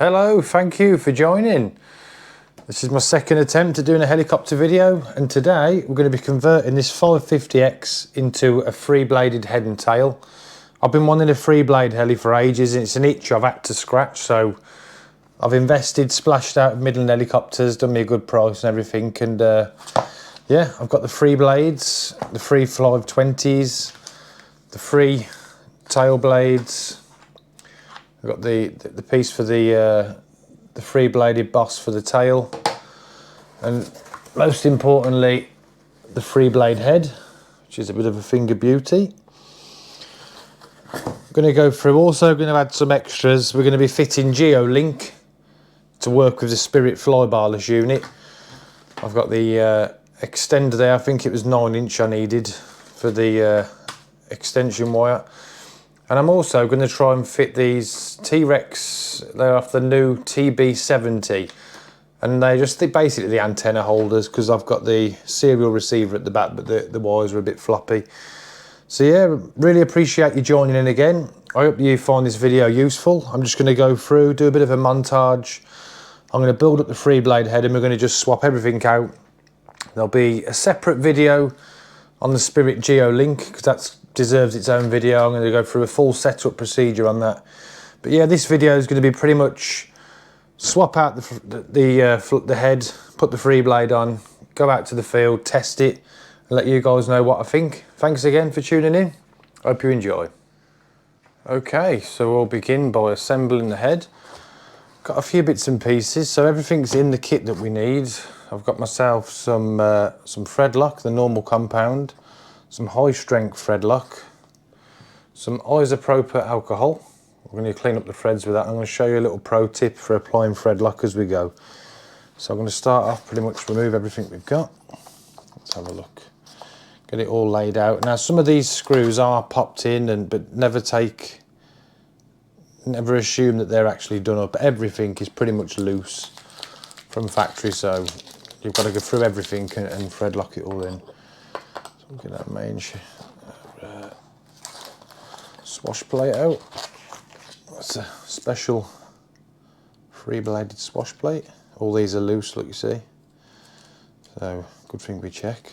Hello, thank you for joining. This is my second attempt at doing a helicopter video, and today we're going to be converting this 550X into a three-bladed head and tail. I've been wanting a three-blade heli for ages, and it's an itch I've had to scratch, so I've invested, splashed out of Midland Helicopters, done me a good price and everything, and yeah, I've got the three blades, the three 520s, the three tail blades. I've got the piece for the three-bladed boss for the tail, and most importantly, the three-blade head, which is a bit of a finger beauty. I'm going to go through, also going to add some extras. We're going to be fitting GeoLink to work with the Spirit flybarless unit. I've got the extender there. I think it was 9" I needed for the extension wire. And I'm also going to try and fit these Trex, they're off the new TB70. And they're just basically the antenna holders, because I've got the serial receiver at the back, but the wires are a bit floppy. So yeah, really appreciate you joining in again. I hope you find this video useful. I'm just going to go through, do a bit of a montage. I'm going to build up the three-blade head, and we're going to just swap everything out. There'll be a separate video on the Spirit GeoLink, because that deserves its own video. I'm going to go through a full setup procedure on that. But yeah, this video is going to be pretty much swap out the head, put the three blade on, go out to the field, test it, and let you guys know what I think. Thanks again for tuning in. Hope you enjoy. Okay, so we'll begin by assembling the head. Got a few bits and pieces, so everything's in the kit that we need. I've got myself some thread lock, the normal compound, some high strength thread lock, some isopropyl alcohol. We're going to clean up the threads with that. I'm going to show you a little pro tip for applying thread lock as we go. So I'm going to start off, pretty much remove everything we've got. Let's have a look. Get it all laid out. Now some of these screws are popped in, but never assume that they're actually done up. Everything is pretty much loose from factory, so you've got to go through everything and thread lock it all in. So get that main swash plate out. That's a special three-bladed swash plate. All these are loose, look, you see. So good thing we check.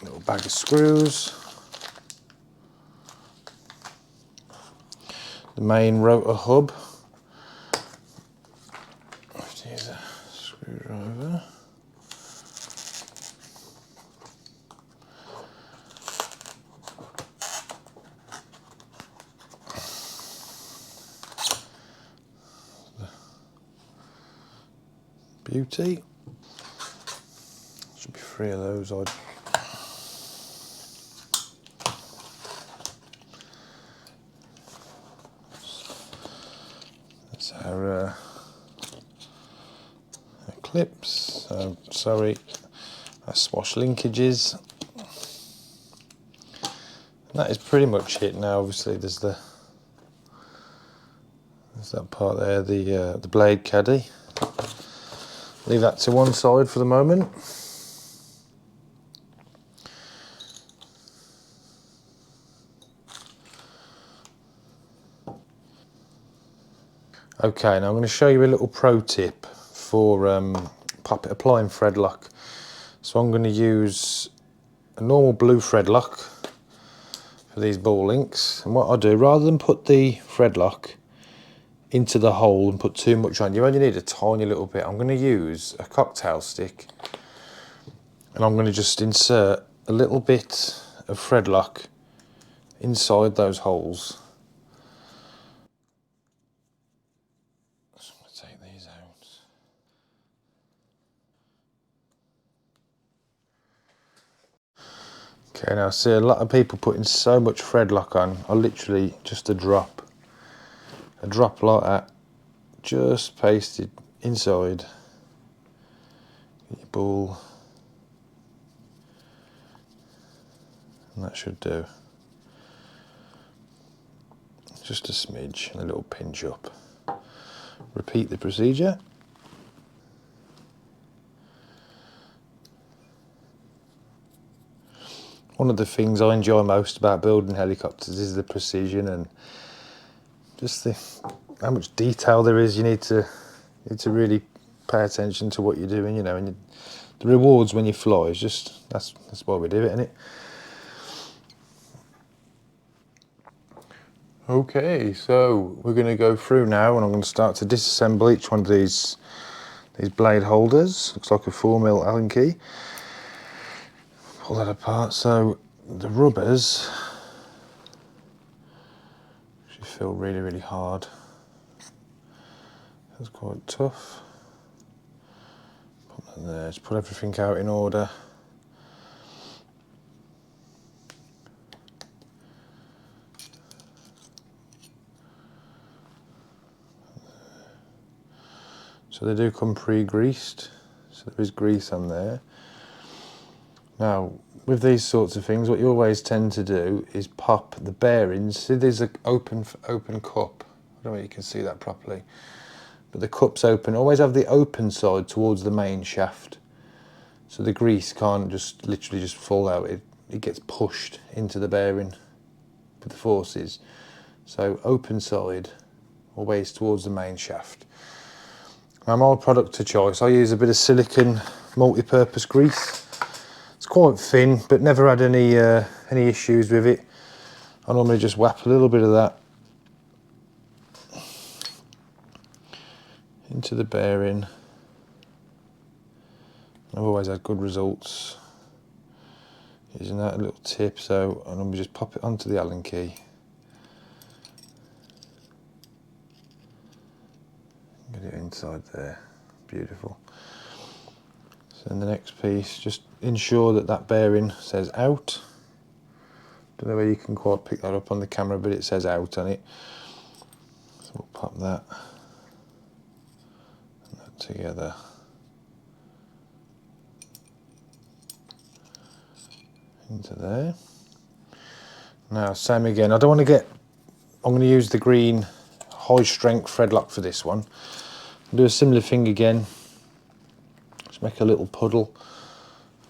Little bag of screws. The main rotor hub. Here's a screwdriver. Beauty. Should be 3 of those. That's our clips. Sorry, our swash linkages. And that is pretty much it. Now, obviously, there's that part there, the blade caddy. Leave that to one side for the moment. Okay, now I'm going to show you a little pro tip for applying thread lock. So I'm going to use a normal blue thread lock for these ball links. And what I'll do, rather than put the thread lock into the hole and put too much on, you only need a tiny little bit. I'm going to use a cocktail stick, and I'm going to just insert a little bit of thread lock inside those holes. So I'm going to take these out. Okay, now see a lot of people putting so much thread lock on. I literally just a drop like that, just pasted inside your ball, and that should do. Just a smidge and a little pinch up. Repeat the procedure. One of the things I enjoy most about building helicopters is the precision and just how much detail there is. You need to really pay attention to what you're doing, you know, and the rewards when you fly is just, that's why we do it, isn't it? Okay, so we're going to go through now, and I'm going to start to disassemble each one of these blade holders. Looks like a 4mm Allen key. Pull that apart. So the rubbers actually feel really, really hard. That's quite tough. Put that there. Just put everything out in order. So they do come pre-greased, so there is grease on there. Now, with these sorts of things, what you always tend to do is pop the bearings. See, there's an open cup. I don't know if you can see that properly, but the cup's open. Always have the open side towards the main shaft, so the grease can't just literally just fall out. It gets pushed into the bearing with the forces. So open side, always towards the main shaft. Now, my product of choice, I use a bit of silicone multi-purpose grease. It's quite thin, but never had any issues with it. I normally just whap a little bit of that into the bearing. I've always had good results using that little tip, so I normally just pop it onto the Allen key. Get it inside there, beautiful. So in the next piece, just ensure that that bearing says out. Don't know whether you can quite pick that up on the camera, but it says out on it. So we'll pop that and that together. Into there. Now, same again. I don't want to get, I'm going to use the green high strength thread lock for this one. Do a similar thing again. Just make a little puddle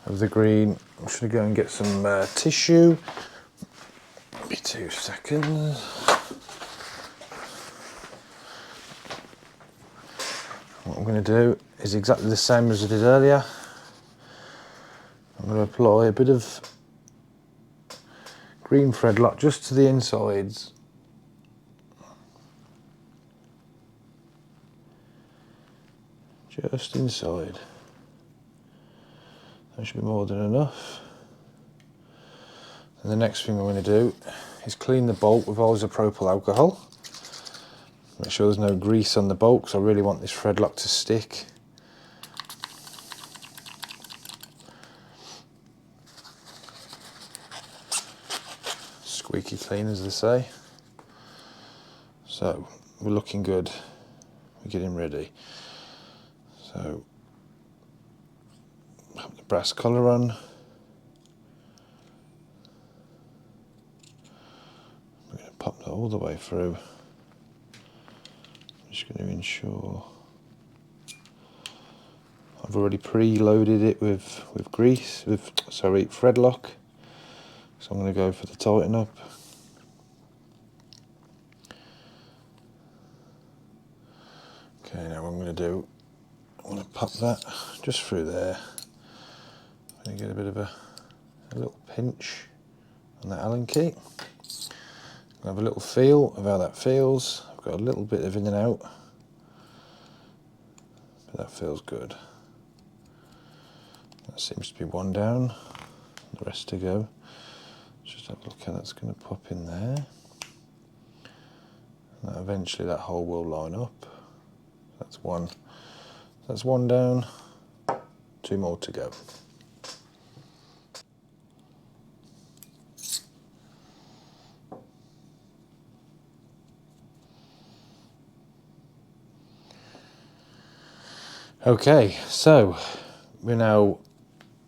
of the green. I'm just going to go and get some tissue. Be 2 seconds. What I'm going to do is exactly the same as I did earlier. I'm going to apply a bit of green thread lock just to the insides. Just inside. That should be more than enough. And the next thing I'm going to do is clean the bolt with isopropyl alcohol. Make sure there's no grease on the bolt, because I really want this thread lock to stick. Squeaky clean, as they say. So we're looking good. We're getting ready. So put the brass collar on. We're going to pop that all the way through. I'm just going to ensure I've already pre-loaded it with grease, thread lock. So I'm going to go for the tighten up. Okay, now what I'm going to do, I want to pop that just through there. I'm going to get a bit of a little pinch on that Allen key. I have a little feel of how that feels. I've got a little bit of in and out, but that feels good. That seems to be one down, the rest to go. Just have a look how that's going to pop in there. And eventually that hole will line up. That's one. That's one down. 2 more to go. Okay, so we're now,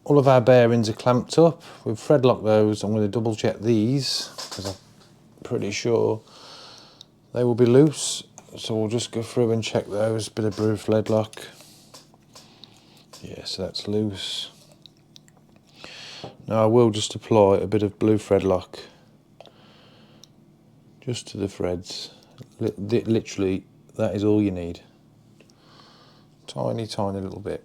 all of our bearings are clamped up. We've thread locked those. I'm going to double check these because I'm pretty sure they will be loose. So we'll just go through and check those. Bit of blue thread lock. Yeah, so that's loose. Now I will just apply a bit of blue thread lock just to the threads Literally, that is all you need. Tiny, tiny little bit.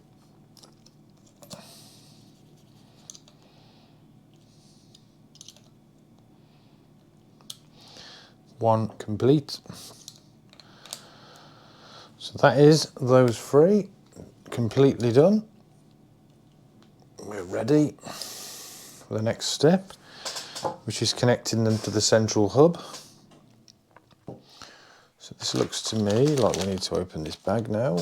One complete. So that is those three completely done. We're ready for the next step, which is connecting them to the central hub. So this looks to me like we need to open this bag now.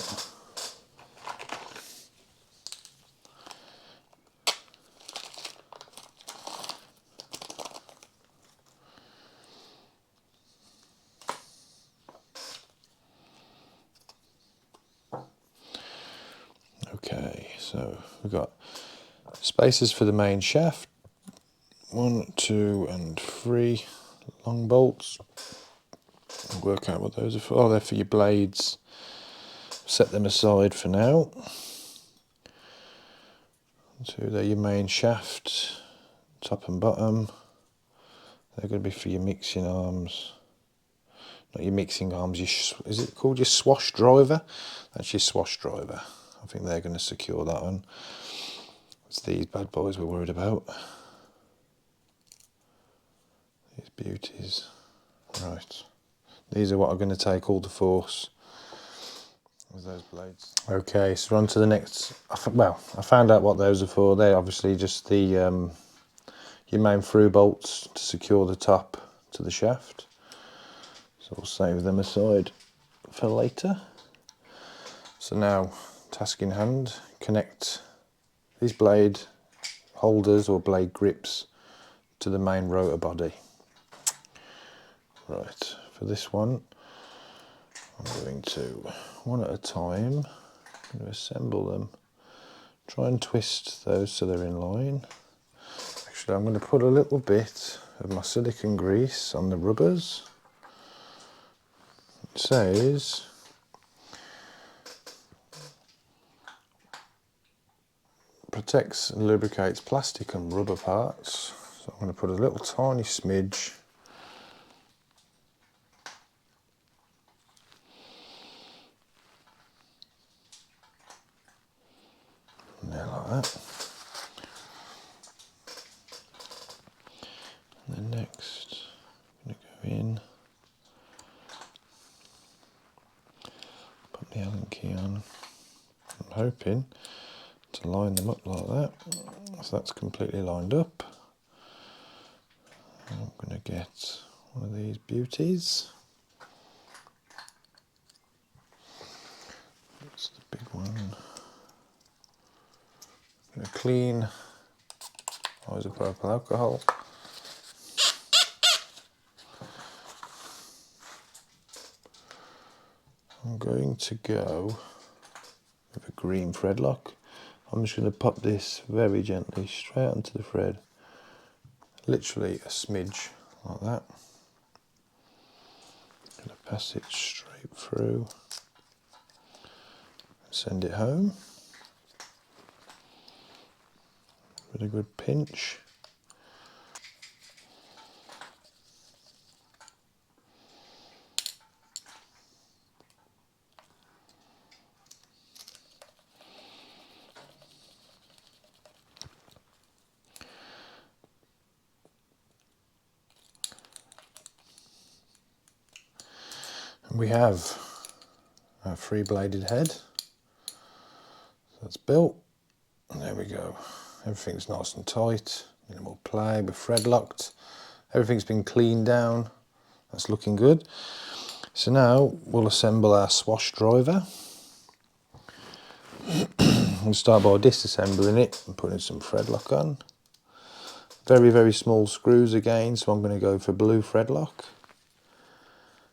Okay, so we've got spaces for the main shaft. 1, 2 and 3 long bolts. Work out what those are for. Oh, they're for your blades. Set them aside for now. 2, they're your main shaft, top and bottom. They're going to be for your mixing arms. Not your mixing arms, is it called your swash driver? That's your swash driver. I think they're going to secure that one. It's these bad boys we're worried about. These beauties. Right. These are what are going to take all the force with those blades. Okay, so on to the next. Well, I found out what those are for. They're obviously just the your main through bolts to secure the top to the shaft. So we'll save them aside for later. So now, task in hand, connect these blade holders or blade grips to the main rotor body. Right, for this one, I'm going to, one at a time, I'm going to assemble them. Try and twist those so they're in line. Actually, I'm going to put a little bit of my silicone grease on the rubbers. It says protects and lubricates plastic and rubber parts. So I'm going to put a little tiny smidge there like that. And then next, I'm going to go in, put the Allen key on. I'm hoping to line them up like that. So that's completely lined up. And I'm going to get one of these beauties. That's the big one. I'm going to clean isopropyl alcohol. I'm going to go with a green thread lock. I'm just going to pop this very gently straight onto the thread, literally a smidge like that. I'm going to pass it straight through, send it home with a good pinch. And we have our three-bladed head. That's built. And there we go. Everything's nice and tight. Minimal play, we're thread locked. Everything's been cleaned down. That's looking good. So now we'll assemble our swash driver. We'll start by disassembling it and putting some thread lock on. Very, very small screws again, so I'm going to go for blue thread lock,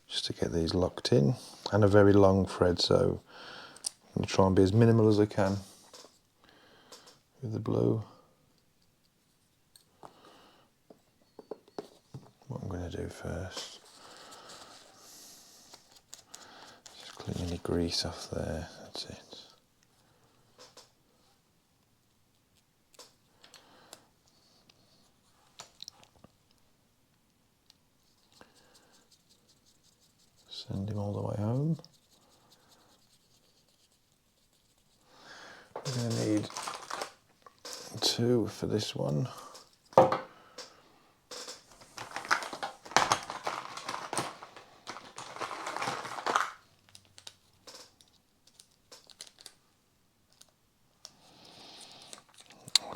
just to get these locked in, and a very long thread, so I'm going to try and be as minimal as I can with the blue. What I'm going to do first, just clean any grease off there, that's it. going to need 2 for this one. I'll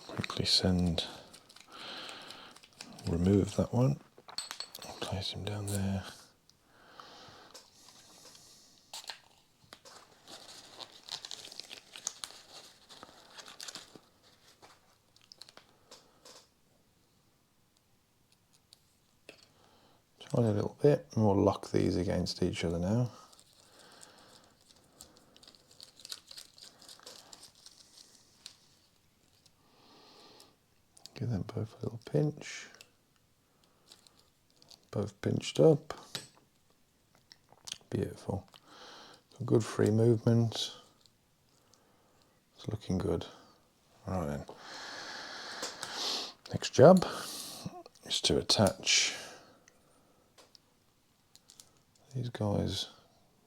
quickly remove that one, place him down there. Try a little bit, and we'll lock these against each other now. Give them both a little pinch. Both pinched up. Beautiful. Good free movement. It's looking good. Right then. Next job is to attach these guys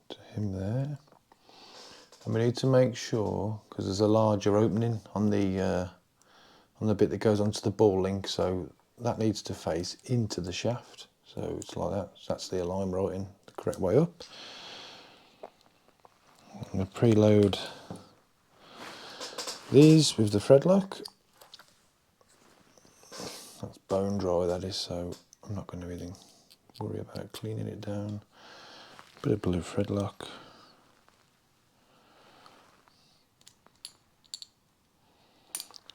to him there. And we need to make sure, because there's a larger opening on the bit that goes onto the ball link, so that needs to face into the shaft. So it's like that. So that's the align right in the correct way up. I'm going to preload these with the thread lock. That's bone dry, that is, so I'm not going to even worry about cleaning it down. Bit of blue thread lock.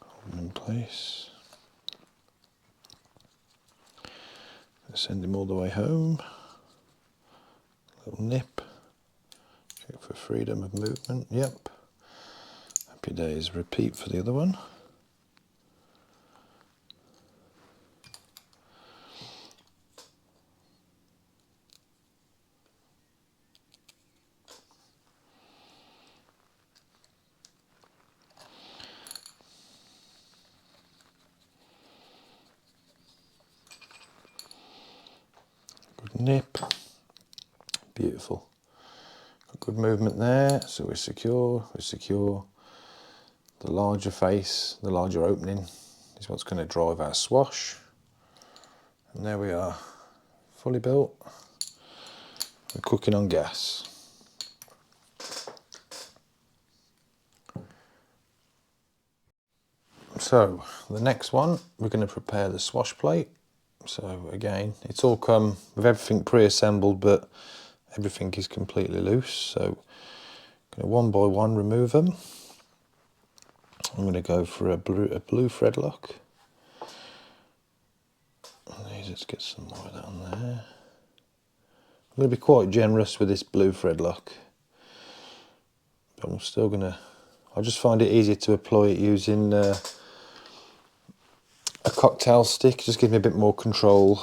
Hold them in place. Send him all the way home. Little nip. Check for freedom of movement. Yep. Happy days. Repeat for the other one. Good nip. Beautiful. Got good movement there, so we're secure. We're secure. The larger face, the larger opening is what's going to drive our swash. And there we are, fully built. We're cooking on gas. So the next one, we're going to prepare the swash plate. So again, it's all come with everything pre-assembled, but everything is completely loose. So I'm going to one by one remove them. I'm going to go for a blue thread lock. Let's get some more of that on there. I'm going to be quite generous with this blue thread lock, but I'm still going to, I just find it easier to apply it using a cocktail stick. Just gives me a bit more control.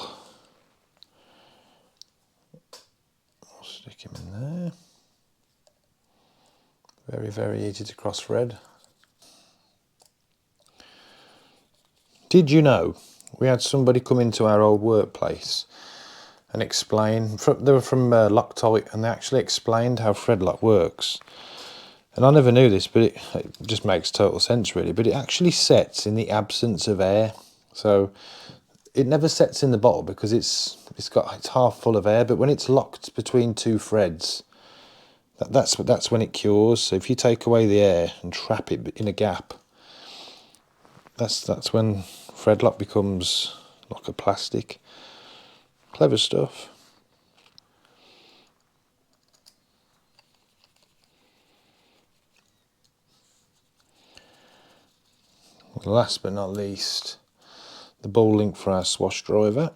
I'll stick him in there. Very, very easy to cross thread. Did you know we had somebody come into our old workplace and explain, they were from Loctite, and they actually explained how thread lock works. And I never knew this, but it just makes total sense really, but it actually sets in the absence of air. So it never sets in the bottle because it's half full of air, but when it's locked between two threads, that's when it cures. So if you take away the air and trap it in a gap, that's when thread lock becomes like a plastic. Clever stuff. Last but not least, the ball link for our swash driver.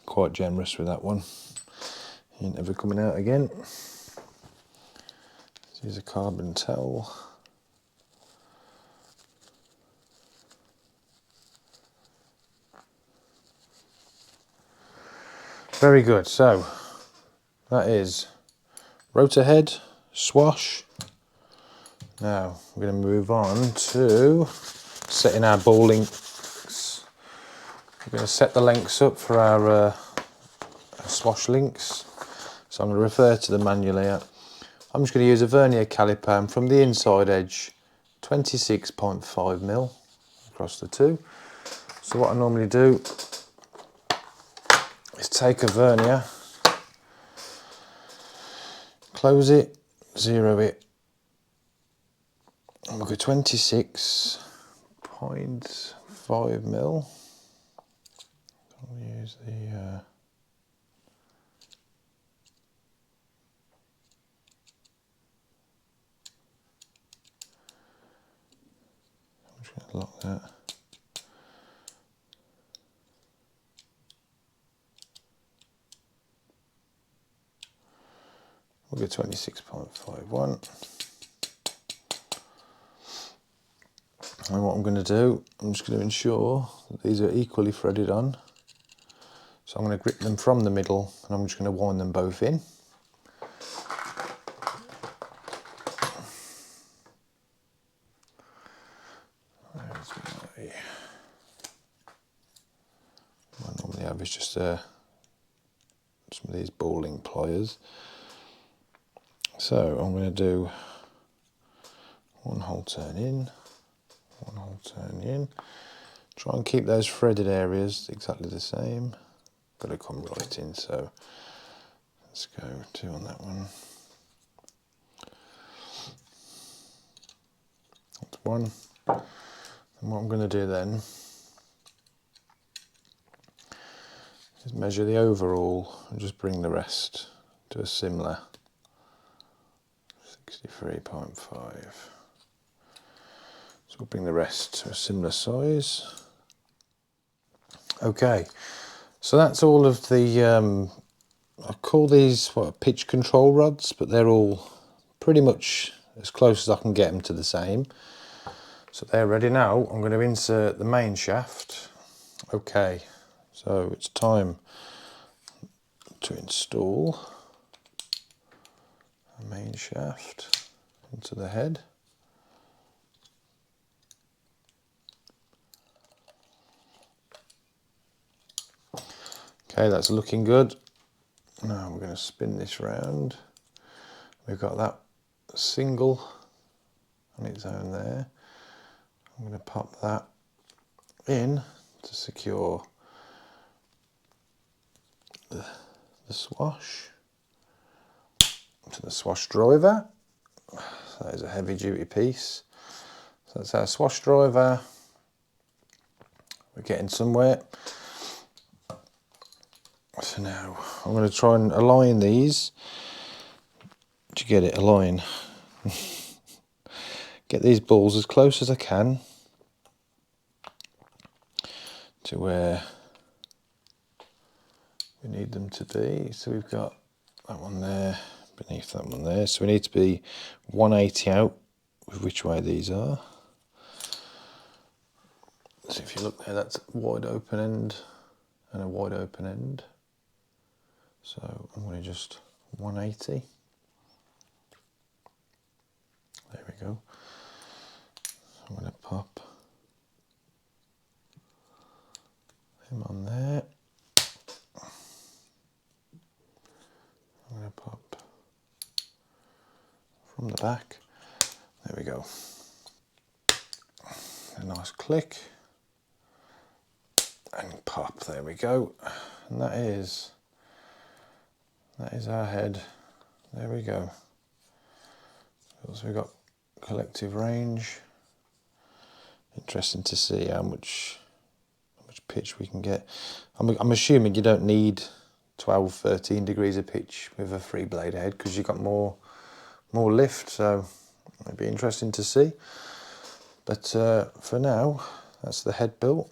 Quite generous with that one. Ain't ever coming out again. Let's use a carbon towel. Very good. So that is rotor head, swash. Now we're going to move on to setting our ball links. We're going to set the lengths up for our swash links. So I'm going to refer to the manual here. I'm just going to use a vernier caliper, and from the inside edge 26.5mm across the two. So what I normally do is take a vernier, close it, zero it, and we'll go 26.5mm. I'll use the I'm just going to lock that. We'll go 26.51. And what I'm going to do, I'm just going to ensure that these are equally threaded on. So I'm going to grip them from the middle, and I'm just going to wind them both in. What I normally have is just some of these balling pliers. So I'm going to do one whole turn in, one whole turn in. Try and keep those threaded areas exactly the same. Got to come right in, so let's go 2 on that one. That's 1. And what I'm going to do then is measure the overall and just bring the rest to a similar 63.5. So we'll bring the rest to a similar size. Okay, so that's all of the, I call these pitch control rods, but they're all pretty much as close as I can get them to the same. So they're ready now. I'm going to insert the main shaft. Okay, so it's time to install the main shaft into the head. Okay, that's looking good. Now we're going to spin this round. We've got that single on its own there. I'm going to pop that in to secure the swash to the swash driver. So that is a heavy duty piece. So that's our swash driver. We're getting somewhere. So now I'm going to try and align these to get it aligned. Get these balls as close as I can to where we need them to be. So we've got that one there beneath that one there. So we need to be 180 out with which way these are. So if you look there, that's a wide open end and a wide open end. So I'm going to just 180. There we go. I'm going to pop him on there. I'm going to pop from the back. There we go. A nice click. And pop, there we go. And that is our head. There we go. So we've got collective range. Interesting to see how much pitch we can get. I'm assuming you don't need 12, 13 degrees of pitch with a 3-blade head because you've got more lift, so it'd be interesting to see. But for now, that's the head built.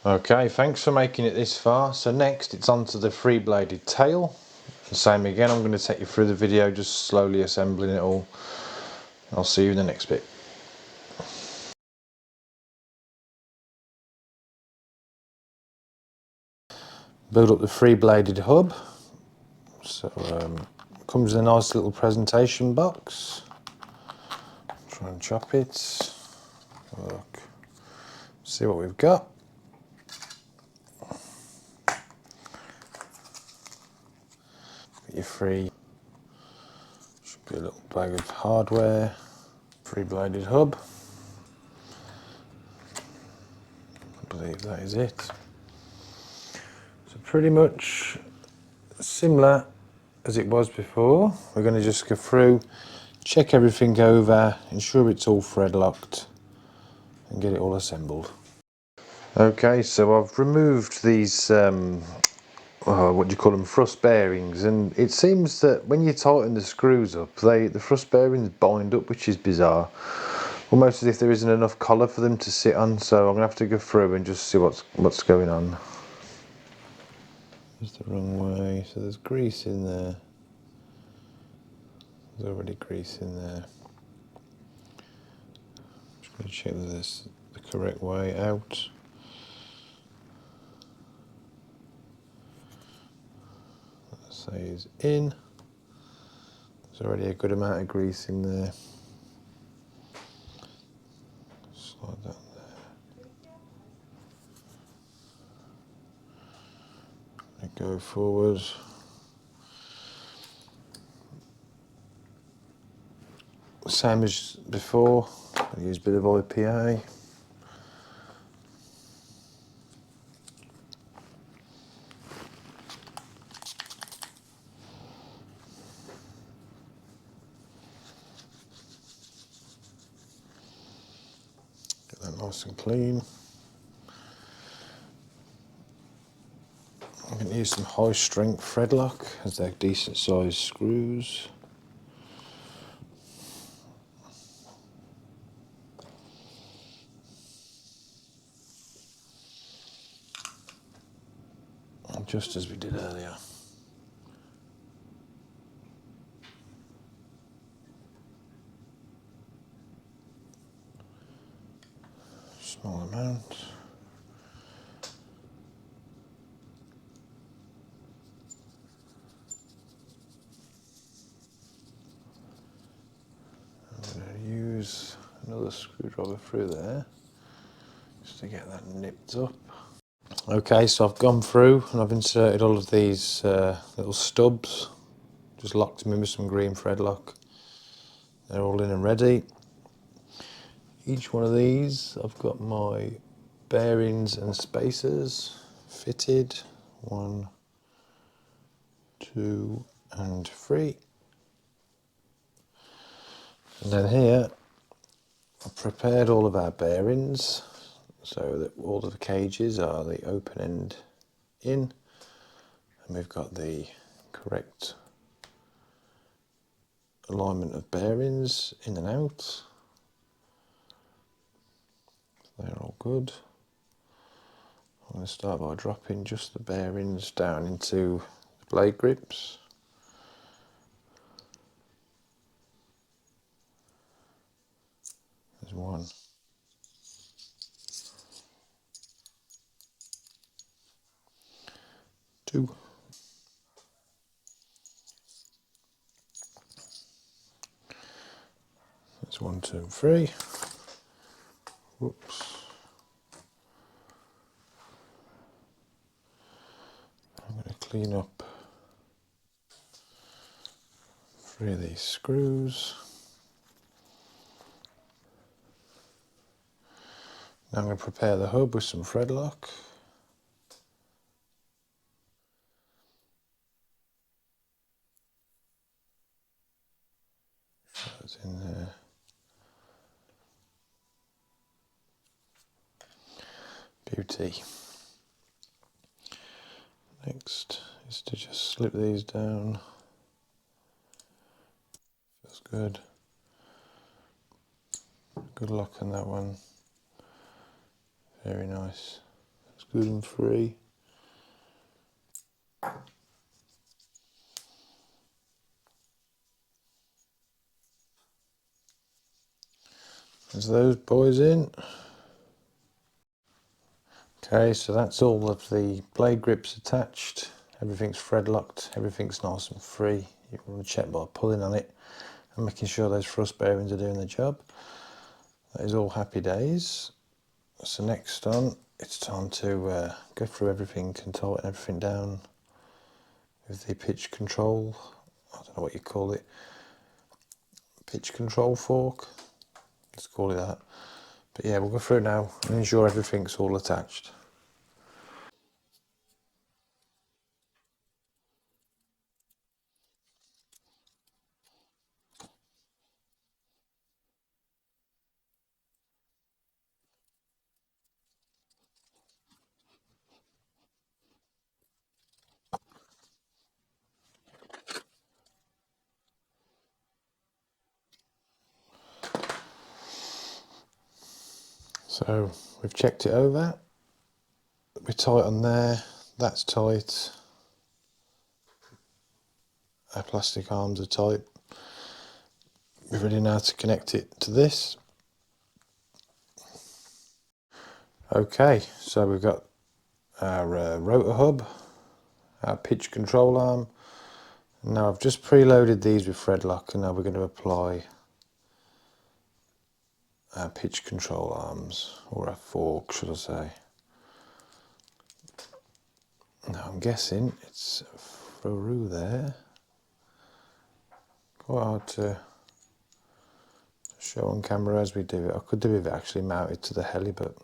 Okay, thanks for making it this far. So next it's onto the 3-bladed tail. The same again, I'm going to take you through the video, just slowly assembling it all. I'll see you in the next bit. Build up the 3-bladed hub. So comes in a nice little presentation box. Try and chop it. Look, see what we've got. your free, should be a little bag of hardware, free bladed hub. I believe that is it. So pretty much similar as it was before. We're going to just go through, check everything over, ensure it's all thread locked, and get it all assembled. Okay, so I've removed these what do you call them, thrust bearings, and it seems that when you tighten the screws up, the thrust bearings bind up, which is bizarre, almost as if there isn't enough collar for them to sit on. So I'm gonna have to go through and just see what's going on. It's the wrong way, so there's grease in there. There's already grease in there. Just gonna check that this is the correct way out. That says in. There's already a good amount of grease in there. Slide that there. Go forward. Same as before, I use a bit of IPA. Get that nice and clean. I'm going to use some high strength thread lock as they're decent sized screws. Just as we did earlier. Small amount. I'm going to use another screwdriver through there just to get that nipped up. Okay, so I've gone through and I've inserted all of these little stubs, just locked them in with some green thread lock. They're all in and ready. Each one of these, I've got my bearings and spacers fitted. 1, 2, and 3. And then here, I've prepared all of our bearings so that all of the cages are the open end in, and we've got the correct alignment of bearings in and out. They're all good. I'm going to start by dropping just the bearings down into the blade grips. There's 1. Two. That's 1, 2, and 3. Whoops. I'm going to clean up 3 of these screws. Now I'm going to prepare the hub with some thread lock. That's in there. Beauty. Next is to just slip these down. Feels good. Good luck on that one. Very nice. It's good and free. There's those boys in. Okay, so that's all of the blade grips attached. Everything's thread locked, everything's nice and free. You want to check by pulling on it and making sure those thrust bearings are doing the job. That is all happy days. So next on, it's time to go through everything and tighten everything down with the pitch control, I don't know what you call it, pitch control fork, let's call it that. But yeah, we'll go through now and ensure everything's all attached. So we've checked it over, we're tight on there, that's tight, our plastic arms are tight. We're ready now to connect it to this. Okay, so we've got our rotor hub, our pitch control arm. Now I've just preloaded these with thread lock, and now we're going to apply our pitch control arms, or our fork should I say. Now I'm guessing it's through there. Quite hard to show on camera as we do it. I could do it actually mounted to the heli, but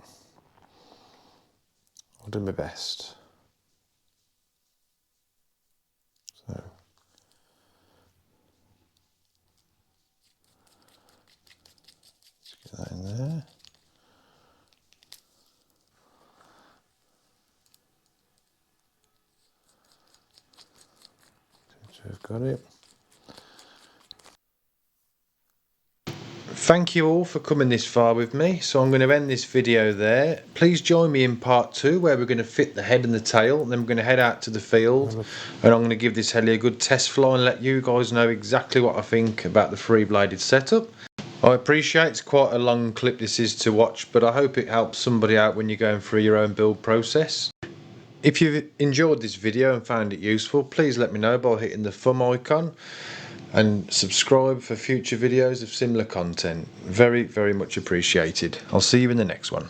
I'll do my best. So let's get that in there. So we've got it. Thank you all for coming this far with me, so I'm going to end this video there. Please join me in part 2 where we're going to fit the head and the tail, and then we're going to head out to the field and I'm going to give this heli a good test fly and let you guys know exactly what I think about the 3-bladed setup. I appreciate it's quite a long clip this is to watch, but I hope it helps somebody out when you're going through your own build process. If you've enjoyed this video and found it useful, please let me know by hitting the thumb icon and subscribe for future videos of similar content. Very, very much appreciated. I'll see you in the next one.